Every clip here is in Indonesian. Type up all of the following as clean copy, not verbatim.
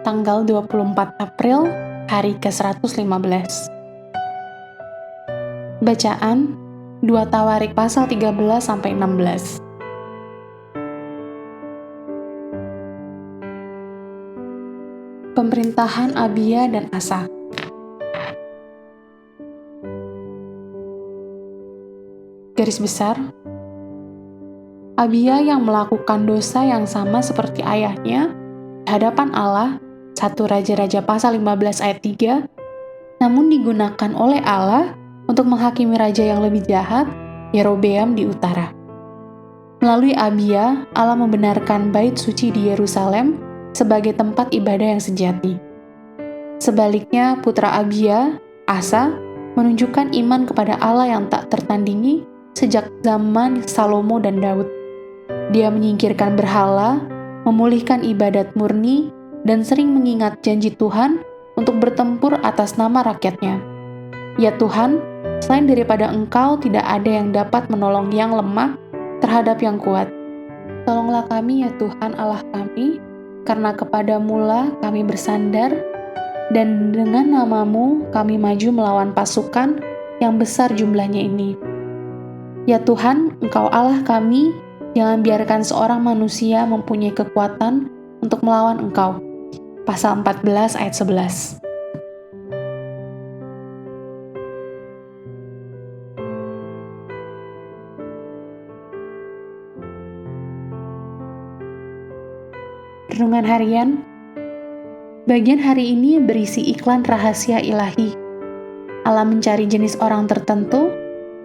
tanggal 24 April, hari ke-115. Bacaan 2 Tawarik pasal 13-16. Pemerintahan Abia dan Asa. Garis besar, Abia yang melakukan dosa yang sama seperti ayahnya di hadapan Allah, 1 Raja-Raja pasal 15 ayat 3, namun digunakan oleh Allah untuk menghakimi raja yang lebih jahat, Yerobeam di utara. Melalui Abia, Allah membenarkan bait suci di Yerusalem sebagai tempat ibadah yang sejati. Sebaliknya, putra Abia, Asa, menunjukkan iman kepada Allah yang tak tertandingi sejak zaman Salomo dan Daud. Dia menyingkirkan berhala, memulihkan ibadat murni, dan sering mengingat janji Tuhan untuk bertempur atas nama rakyatnya. Ya Tuhan, selain daripada Engkau tidak ada yang dapat menolong yang lemah terhadap yang kuat. Tolonglah kami ya Tuhan Allah kami, karena kepadamu-lah kami bersandar, dan dengan nama-Mu kami maju melawan pasukan yang besar jumlahnya ini. Ya Tuhan, Engkau Allah kami, jangan biarkan seorang manusia mempunyai kekuatan untuk melawan Engkau. Pasal 14 ayat 11. Renungan harian. Bagian hari ini berisi iklan rahasia ilahi. Allah mencari jenis orang tertentu,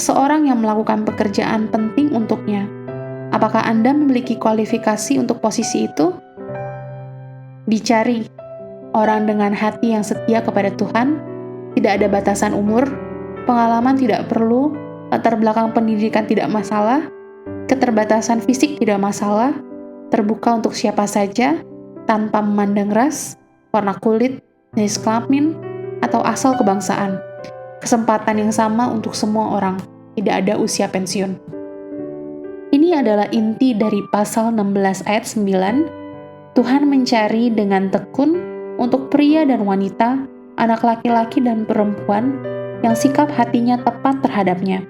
seorang yang melakukan pekerjaan penting untuknya. Apakah Anda memiliki kualifikasi untuk posisi itu? Dicari orang dengan hati yang setia kepada Tuhan, tidak ada batasan umur, pengalaman tidak perlu, latar belakang pendidikan tidak masalah, keterbatasan fisik tidak masalah, terbuka untuk siapa saja, tanpa memandang ras, warna kulit, jenis kelamin, atau asal kebangsaan. Kesempatan yang sama untuk semua orang, tidak ada usia pensiun. Ini adalah inti dari pasal 16 ayat 9. Tuhan mencari dengan tekun untuk pria dan wanita, anak laki-laki dan perempuan, yang sikap hatinya tepat terhadapnya.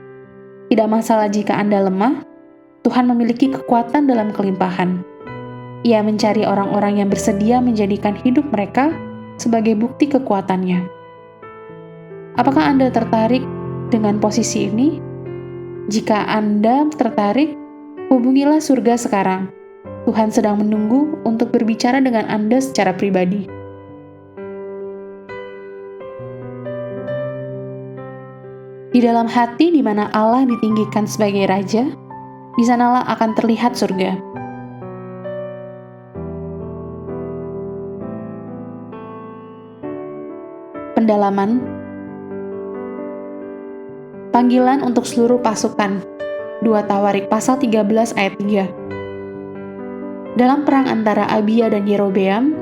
Tidak masalah jika Anda lemah, Tuhan memiliki kekuatan dalam kelimpahan. Ia mencari orang-orang yang bersedia menjadikan hidup mereka sebagai bukti kekuatannya. Apakah Anda tertarik dengan posisi ini? Jika Anda tertarik, hubungilah surga sekarang. Tuhan sedang menunggu untuk berbicara dengan Anda secara pribadi. Di dalam hati di mana Allah ditinggikan sebagai Raja, di sanalah akan terlihat surga. Pendalaman. Panggilan untuk seluruh pasukan. 2 Tawarik pasal 13 ayat 3. Dalam perang antara Abia dan Yerobeam,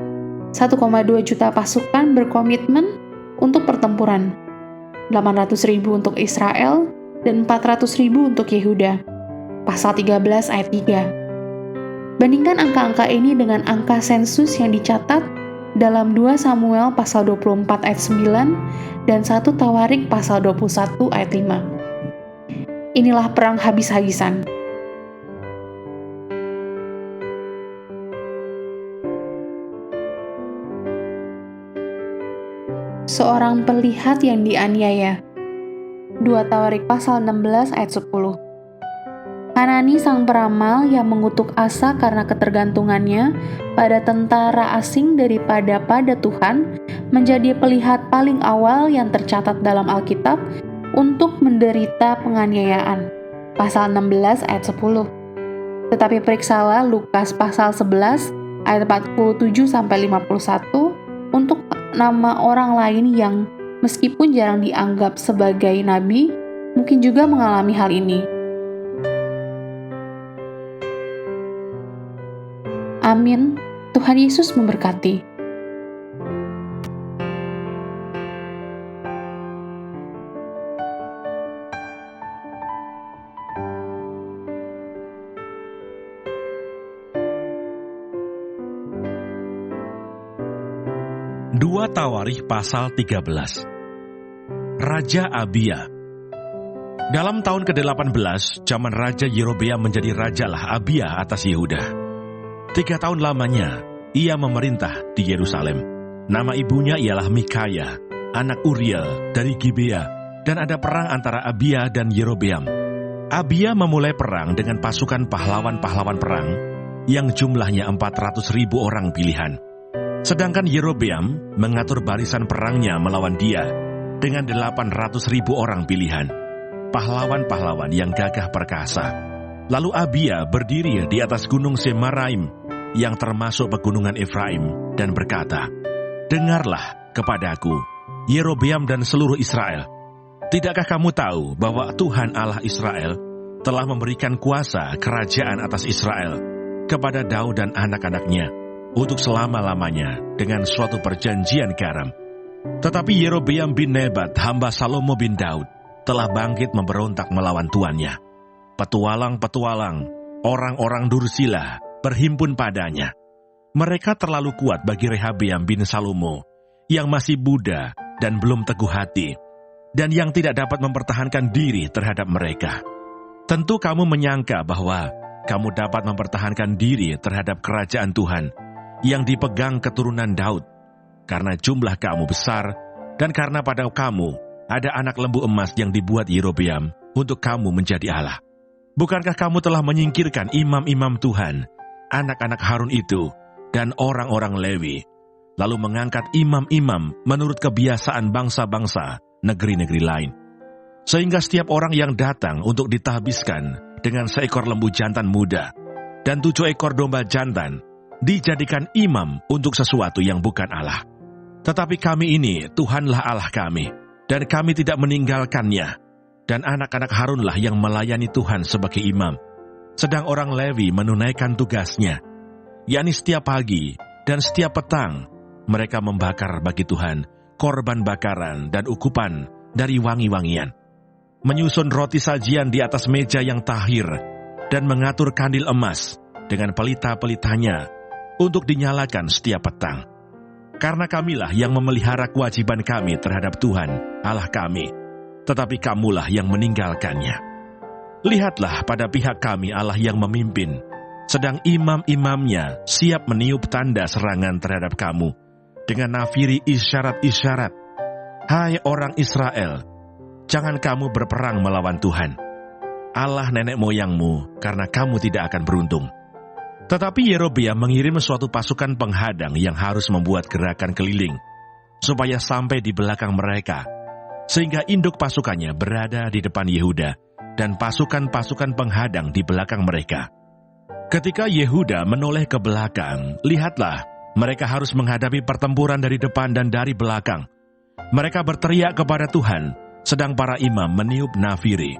1,2 juta pasukan berkomitmen untuk pertempuran. 800.000 untuk Israel dan 400.000 untuk Yehuda. Pasal 13 ayat 3. Bandingkan angka-angka ini dengan angka sensus yang dicatat dalam 2 Samuel pasal 24 ayat 9 dan 1 Tawarik pasal 21 ayat 5. Inilah perang habis-habisan. Seorang pelihat yang dianiaya. 2 Tawarik pasal 16 ayat 10. Hanani sang peramal yang mengutuk Asa karena ketergantungannya pada tentara asing daripada pada Tuhan, menjadi pelihat paling awal yang tercatat dalam Alkitab untuk menderita penganiayaan. Pasal 16 ayat 10. Tetapi periksalah Lukas pasal 11 ayat 47-51 untuk nama orang lain yang meskipun jarang dianggap sebagai nabi, mungkin juga mengalami hal ini. Amin. Tuhan Yesus memberkati. 2 Tawarikh pasal 13. Raja Abia. Dalam tahun ke-18, zaman Raja Yerobeam menjadi rajalah Abia atas Yehuda. 3 tahun lamanya, ia memerintah di Yerusalem. Nama ibunya ialah Mikaya, anak Uriel dari Gibea, dan ada perang antara Abia dan Yerobeam. Abia memulai perang dengan pasukan pahlawan-pahlawan perang yang jumlahnya 400.000 orang pilihan. Sedangkan Yerobeam mengatur barisan perangnya melawan dia dengan 800.000 orang pilihan, pahlawan-pahlawan yang gagah perkasa. Lalu Abia berdiri di atas gunung Semaraim yang termasuk pegunungan Efraim dan berkata, "Dengarlah kepadaku, Yerobeam dan seluruh Israel. Tidakkah kamu tahu bahwa Tuhan Allah Israel telah memberikan kuasa kerajaan atas Israel kepada Daud dan anak-anaknya untuk selama-lamanya dengan suatu perjanjian garam. Tetapi Yerobeam bin Nebat, hamba Salomo bin Daud, telah bangkit memberontak melawan tuannya. Petualang-petualang, orang-orang Dursila berhimpun padanya. Mereka terlalu kuat bagi Rehabeam bin Salomo, yang masih muda dan belum teguh hati, dan yang tidak dapat mempertahankan diri terhadap mereka. Tentu kamu menyangka bahwa kamu dapat mempertahankan diri terhadap kerajaan Tuhan yang dipegang keturunan Daud, karena jumlah kamu besar, dan karena pada kamu ada anak lembu emas yang dibuat Yerobeam untuk kamu menjadi Allah. Bukankah kamu telah menyingkirkan imam-imam Tuhan, anak-anak Harun itu, dan orang-orang Lewi, lalu mengangkat imam-imam menurut kebiasaan bangsa-bangsa negeri-negeri lain, sehingga setiap orang yang datang untuk ditahbiskan dengan seekor lembu jantan muda dan 7 ekor domba jantan dijadikan imam untuk sesuatu yang bukan Allah. Tetapi kami ini, Tuhanlah Allah kami, dan kami tidak meninggalkannya, dan anak-anak Harunlah yang melayani Tuhan sebagai imam, sedang orang Lewi menunaikan tugasnya, yakni setiap pagi dan setiap petang mereka membakar bagi Tuhan korban bakaran dan ukupan dari wangi-wangian, menyusun roti sajian di atas meja yang tahir, dan mengatur kandil emas dengan pelita-pelitanya untuk dinyalakan setiap petang. Karena kamilah yang memelihara kewajiban kami terhadap Tuhan, Allah kami, tetapi kamulah yang meninggalkannya. Lihatlah pada pihak kami Allah yang memimpin, sedang imam-imamnya siap meniup tanda serangan terhadap kamu, dengan nafiri isyarat-isyarat. Hai orang Israel, jangan kamu berperang melawan Tuhan, Allah nenek moyangmu, karena kamu tidak akan beruntung." Tetapi Yerobeam mengirim suatu pasukan penghadang yang harus membuat gerakan keliling, supaya sampai di belakang mereka, sehingga induk pasukannya berada di depan Yehuda, dan pasukan-pasukan penghadang di belakang mereka. Ketika Yehuda menoleh ke belakang, lihatlah, mereka harus menghadapi pertempuran dari depan dan dari belakang. Mereka berteriak kepada Tuhan, sedang para imam meniup nafiri,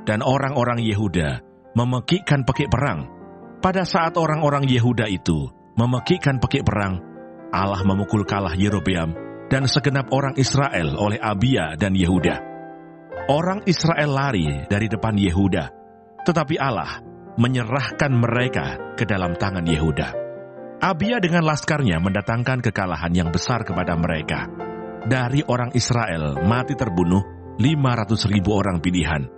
dan orang-orang Yehuda memekikkan pekik perang. Pada saat orang-orang Yehuda itu memekikkan pekik perang, Allah memukul kalah Yerobeam dan segenap orang Israel oleh Abia dan Yehuda. Orang Israel lari dari depan Yehuda, tetapi Allah menyerahkan mereka ke dalam tangan Yehuda. Abia dengan laskarnya mendatangkan kekalahan yang besar kepada mereka. Dari orang Israel mati terbunuh 500.000 orang pilihan.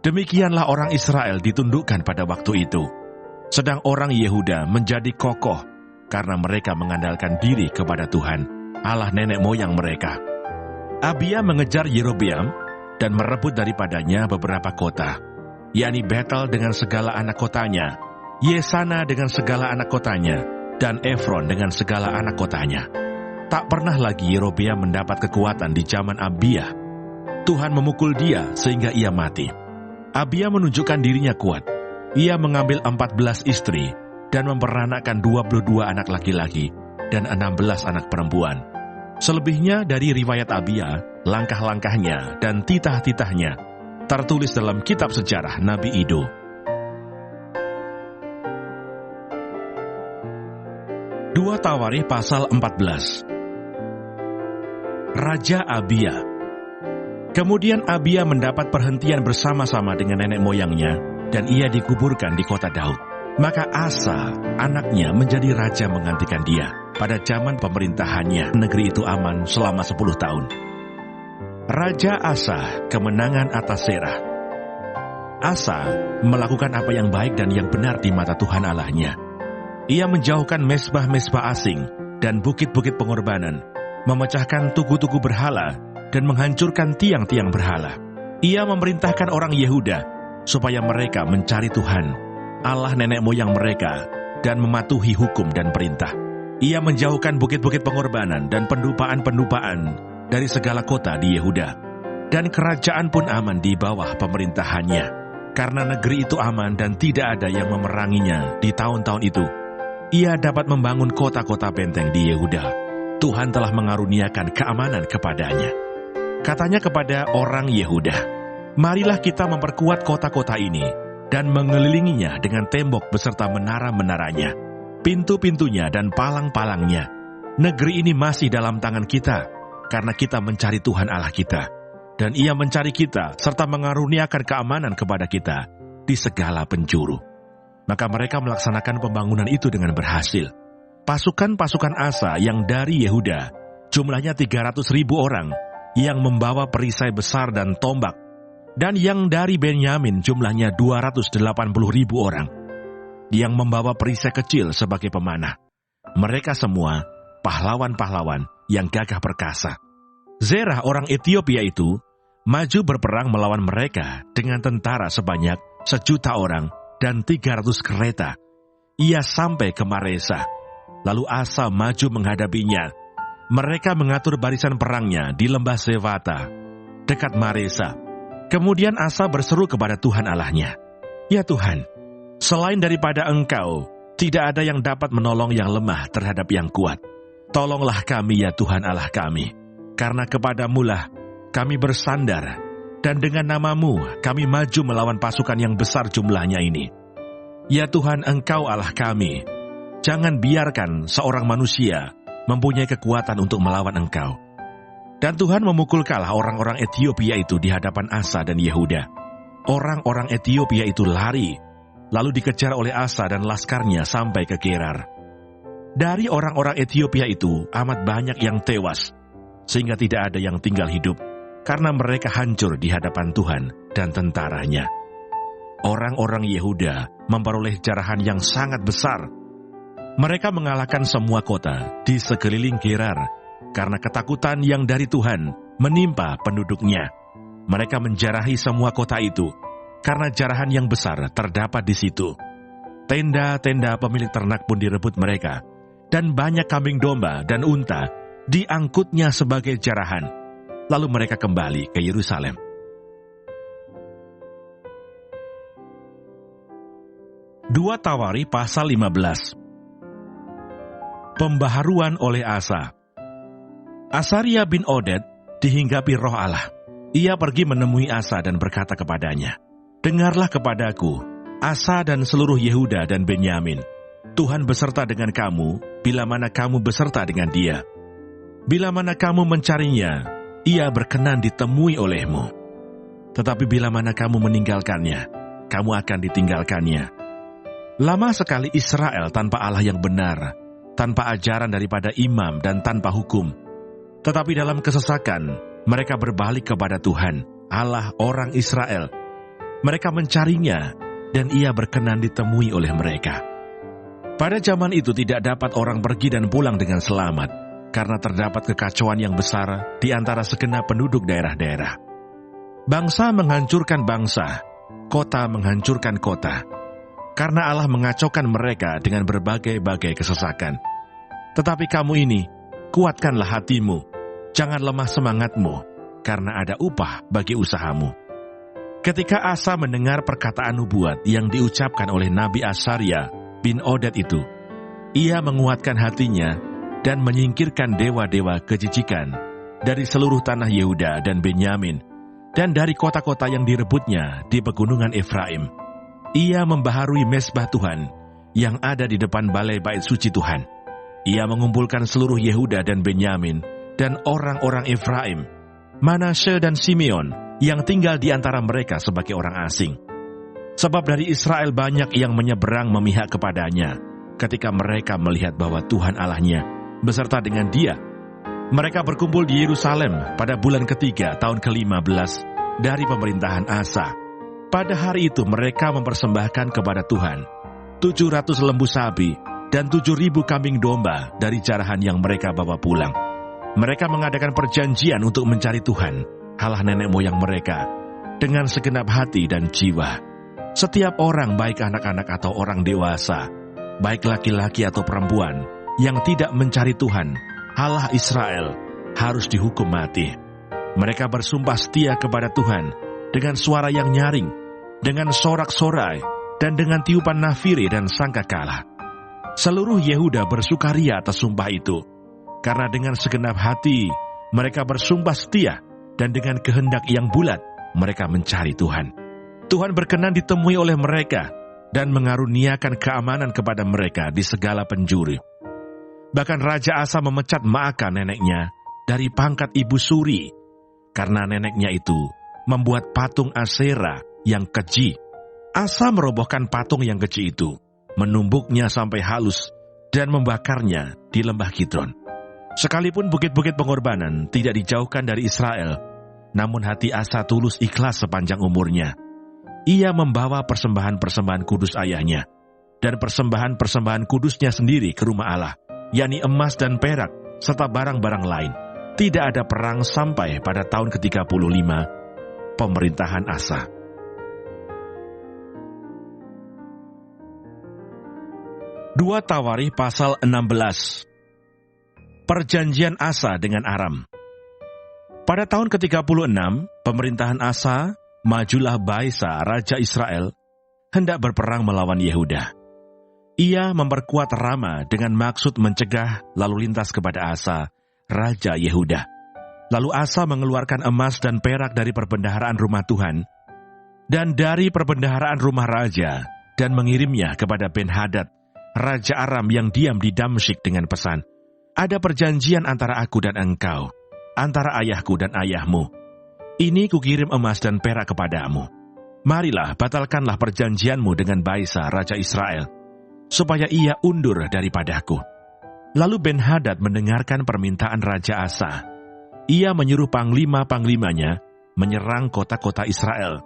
Demikianlah orang Israel ditundukkan pada waktu itu. Sedang orang Yehuda menjadi kokoh karena mereka mengandalkan diri kepada Tuhan, Allah nenek moyang mereka. Abia mengejar Yerobeam dan merebut daripadanya beberapa kota, yakni Betel dengan segala anak kotanya, Yesana dengan segala anak kotanya, dan Efron dengan segala anak kotanya. Tak pernah lagi Yerobeam mendapat kekuatan di zaman Abia. Tuhan memukul dia sehingga ia mati. Abia menunjukkan dirinya kuat. Ia mengambil 14 istri dan memperanakkan 22 anak laki-laki dan 16 anak perempuan. Selebihnya dari riwayat Abia, langkah-langkahnya dan titah-titahnya tertulis dalam kitab sejarah Nabi Ido. Dua Tawarikh pasal 14. Raja Abia. Kemudian Abia mendapat perhentian bersama-sama dengan nenek moyangnya, dan ia dikuburkan di kota Daud. Maka Asa, anaknya, menjadi raja menggantikan dia. pada zaman pemerintahannya, negeri itu aman selama 10 tahun. Raja Asa kemenangan atas Zerah. Asa melakukan apa yang baik dan yang benar di mata Tuhan Allahnya. Ia menjauhkan mezbah-mezbah asing dan bukit-bukit pengorbanan, memecahkan tugu-tugu berhala, dan menghancurkan tiang-tiang berhala. Ia memerintahkan orang Yehuda supaya mereka mencari Tuhan, Allah nenek moyang mereka, dan mematuhi hukum dan perintah. Ia menjauhkan bukit-bukit pengorbanan dan pendupaan-pendupaan dari segala kota di Yehuda. Dan kerajaan pun aman di bawah pemerintahannya. Karena negeri itu aman dan tidak ada yang memeranginya di tahun-tahun itu, ia dapat membangun kota-kota benteng di Yehuda. Tuhan telah mengaruniakan keamanan kepadanya. Katanya kepada orang Yehuda, "Marilah kita memperkuat kota-kota ini dan mengelilinginya dengan tembok beserta menara-menaranya, pintu-pintunya dan palang-palangnya. Negeri ini masih dalam tangan kita, karena kita mencari Tuhan Allah kita, dan Ia mencari kita serta mengaruniakan keamanan kepada kita di segala penjuru." Maka mereka melaksanakan pembangunan itu dengan berhasil. Pasukan-pasukan Asa yang dari Yehuda, jumlahnya 300.000 orang, yang membawa perisai besar dan tombak, dan yang dari Benyamin jumlahnya 280.000 orang, yang membawa perisai kecil sebagai pemanah. Mereka semua pahlawan-pahlawan yang gagah perkasa. Zerah orang Etiopia itu maju berperang melawan mereka dengan tentara sebanyak 1.000.000 orang dan 300 kereta. Ia sampai ke Maresa. Lalu Asa maju menghadapinya. Mereka mengatur barisan perangnya di lembah Zevata, dekat Maresa. Kemudian Asa berseru kepada Tuhan Allahnya, "Ya Tuhan, selain daripada Engkau, tidak ada yang dapat menolong yang lemah terhadap yang kuat. Tolonglah kami ya Tuhan Allah kami, karena kepadamu-lah kami bersandar, dan dengan nama-Mu kami maju melawan pasukan yang besar jumlahnya ini. Ya Tuhan, Engkau Allah kami, jangan biarkan seorang manusia mempunyai kekuatan untuk melawan Engkau." Dan Tuhan memukul kalah orang-orang Etiopia itu di hadapan Asa dan Yehuda. Orang-orang Etiopia itu lari, lalu dikejar oleh Asa dan laskarnya sampai ke Gerar. Dari orang-orang Etiopia itu amat banyak yang tewas, sehingga tidak ada yang tinggal hidup, karena mereka hancur di hadapan Tuhan dan tentaranya. Orang-orang Yehuda memperoleh jarahan yang sangat besar. Mereka mengalahkan semua kota di sekeliling Gerar, karena ketakutan yang dari Tuhan menimpa penduduknya. Mereka menjarahi semua kota itu, karena jarahan yang besar terdapat di situ. Tenda-tenda pemilik ternak pun direbut mereka, dan banyak kambing domba dan unta diangkutnya sebagai jarahan. Lalu mereka kembali ke Yerusalem. Dua Tawari pasal 15. Pembaharuan oleh Asa. Asaria bin Oded dihinggapi roh Allah. Ia pergi menemui Asa dan berkata kepadanya, "Dengarlah kepadaku, Asa dan seluruh Yehuda dan Benyamin. Tuhan beserta dengan kamu, bila mana kamu beserta dengan dia. Bila mana kamu mencarinya, ia berkenan ditemui olehmu. Tetapi bila mana kamu meninggalkannya, kamu akan ditinggalkannya. Lama sekali Israel tanpa Allah yang benar, tanpa ajaran daripada imam dan tanpa hukum. Tetapi dalam kesesakan, mereka berbalik kepada Tuhan, Allah orang Israel. Mereka mencarinya, dan ia berkenan ditemui oleh mereka. Pada zaman itu tidak dapat orang pergi dan pulang dengan selamat, karena terdapat kekacauan yang besar di antara segenap penduduk daerah-daerah. Bangsa menghancurkan bangsa, kota menghancurkan kota, karena Allah mengacaukan mereka dengan berbagai-bagai kesesakan. Tetapi kamu ini, kuatkanlah hatimu, jangan lemah semangatmu, karena ada upah bagi usahamu. Ketika Asa mendengar perkataan nubuat yang diucapkan oleh Nabi Asaria bin Oded itu, ia menguatkan hatinya dan menyingkirkan dewa-dewa kejijikan dari seluruh tanah Yehuda dan Benyamin, dan dari kota-kota yang direbutnya di pegunungan Efraim. Ia membaharui mezbah Tuhan yang ada di depan balai bait suci Tuhan. Ia mengumpulkan seluruh Yehuda dan Benyamin dan orang-orang Efraim, Manasye dan Simeon yang tinggal di antara mereka sebagai orang asing. Sebab dari Israel banyak yang menyeberang memihak kepadanya ketika mereka melihat bahwa Tuhan Allahnya beserta dengan dia. Mereka berkumpul di Yerusalem pada bulan ketiga tahun ke-15 dari pemerintahan Asa. Pada hari itu mereka mempersembahkan kepada Tuhan 700 lembu sapi dan 7.000 kambing domba dari jarahan yang mereka bawa pulang. Mereka mengadakan perjanjian untuk mencari Tuhan, Allah nenek moyang mereka, dengan segenap hati dan jiwa. Setiap orang, baik anak-anak atau orang dewasa, baik laki-laki atau perempuan, yang tidak mencari Tuhan, Allah Israel, harus dihukum mati. Mereka bersumpah setia kepada Tuhan dengan suara yang nyaring, dengan sorak-sorai, dan dengan tiupan nafiri dan sangkakala. Seluruh Yehuda bersukaria atas sumpah itu, karena dengan segenap hati mereka bersumpah setia dan dengan kehendak yang bulat mereka mencari Tuhan. Tuhan berkenan ditemui oleh mereka dan mengaruniakan keamanan kepada mereka di segala penjuru. Bahkan Raja Asa memecat Maaka neneknya dari pangkat ibu suri, karena neneknya itu membuat patung Asera yang keji. Asa merobohkan patung yang keji itu, menumbuknya sampai halus dan membakarnya di lembah Kidron. Sekalipun bukit-bukit pengorbanan tidak dijauhkan dari Israel, namun hati Asa tulus ikhlas sepanjang umurnya. Ia membawa persembahan-persembahan kudus ayahnya dan persembahan-persembahan kudusnya sendiri ke rumah Allah, yakni emas dan perak, serta barang-barang lain. Tidak ada perang sampai pada tahun ke-35 pemerintahan Asa. 2 Tawarikh pasal 16. Perjanjian Asa dengan Aram. Pada tahun ke-36 pemerintahan Asa, majulah Baesa, raja Israel, hendak berperang melawan Yehuda. Ia memperkuat Rama dengan maksud mencegah lalu lintas kepada Asa, raja Yehuda. Lalu Asa mengeluarkan emas dan perak dari perbendaharaan rumah Tuhan dan dari perbendaharaan rumah raja dan mengirimnya kepada Ben-Hadad, raja Aram yang diam di Damsyik dengan pesan, "Ada perjanjian antara aku dan engkau, antara ayahku dan ayahmu. Ini kukirim emas dan perak kepadamu. Marilah, batalkanlah perjanjianmu dengan Baesa, raja Israel, supaya ia undur daripadaku." Lalu Ben-Hadad mendengarkan permintaan Raja Asa. Ia menyuruh panglima-panglimanya menyerang kota-kota Israel,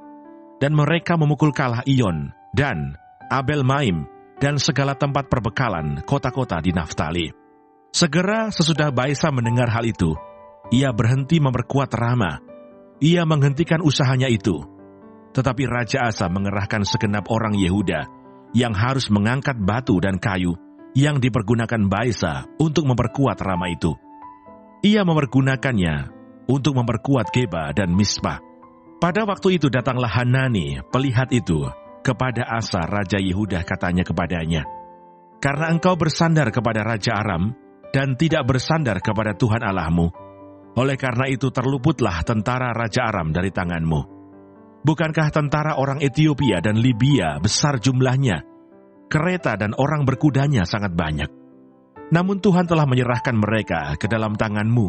dan mereka memukul kalah Iyon dan Abel Maim dan segala tempat perbekalan kota-kota di Naftali. Segera sesudah Baesa mendengar hal itu, ia berhenti memperkuat Rama. Ia menghentikan usahanya itu. Tetapi Raja Asa mengerahkan segenap orang Yehuda yang harus mengangkat batu dan kayu yang dipergunakan Baesa untuk memperkuat Rama itu. Ia mempergunakannya untuk memperkuat Geba dan Mispa. Pada waktu itu datanglah Hanani, pelihat itu, kepada Asa, Raja Yehuda, katanya kepadanya, "Karena engkau bersandar kepada Raja Aram dan tidak bersandar kepada Tuhan Allahmu, oleh karena itu terluputlah tentara Raja Aram dari tanganmu. Bukankah tentara orang Ethiopia dan Libya besar jumlahnya, kereta dan orang berkudanya sangat banyak? Namun Tuhan telah menyerahkan mereka ke dalam tanganmu,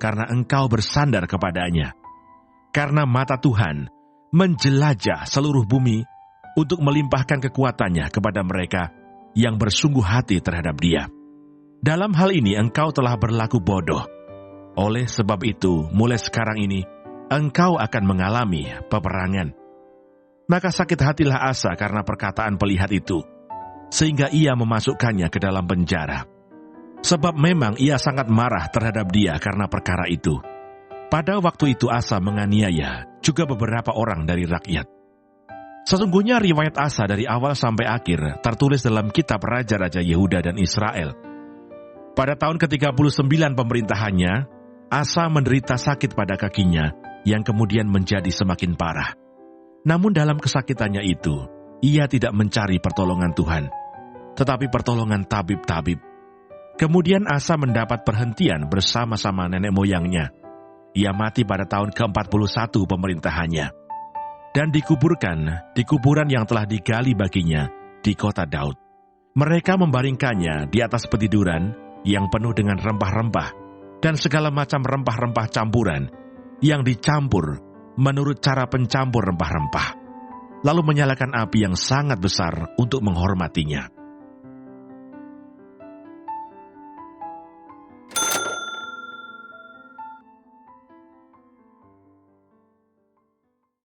karena engkau bersandar kepadanya. Karena mata Tuhan menjelajah seluruh bumi untuk melimpahkan kekuatannya kepada mereka yang bersungguh hati terhadap Dia. Dalam hal ini engkau telah berlaku bodoh. Oleh sebab itu, mulai sekarang ini, engkau akan mengalami peperangan." Maka sakit hatilah Asa karena perkataan pelihat itu, sehingga ia memasukkannya ke dalam penjara. Sebab memang ia sangat marah terhadap dia karena perkara itu. Pada waktu itu Asa menganiaya juga beberapa orang dari rakyat. Sesungguhnya riwayat Asa dari awal sampai akhir tertulis dalam kitab Raja-Raja Yehuda dan Israel. Pada tahun ke-39 pemerintahannya, Asa menderita sakit pada kakinya yang kemudian menjadi semakin parah. Namun dalam kesakitannya itu, ia tidak mencari pertolongan Tuhan, tetapi pertolongan tabib-tabib. Kemudian Asa mendapat perhentian bersama-sama nenek moyangnya. Ia mati pada tahun ke-41 pemerintahannya, dan dikuburkan di kuburan yang telah digali baginya di kota Daud. Mereka membaringkannya di atas petiduran yang penuh dengan rempah-rempah dan segala macam rempah-rempah campuran yang dicampur menurut cara pencampur rempah-rempah, lalu menyalakan api yang sangat besar untuk menghormatinya.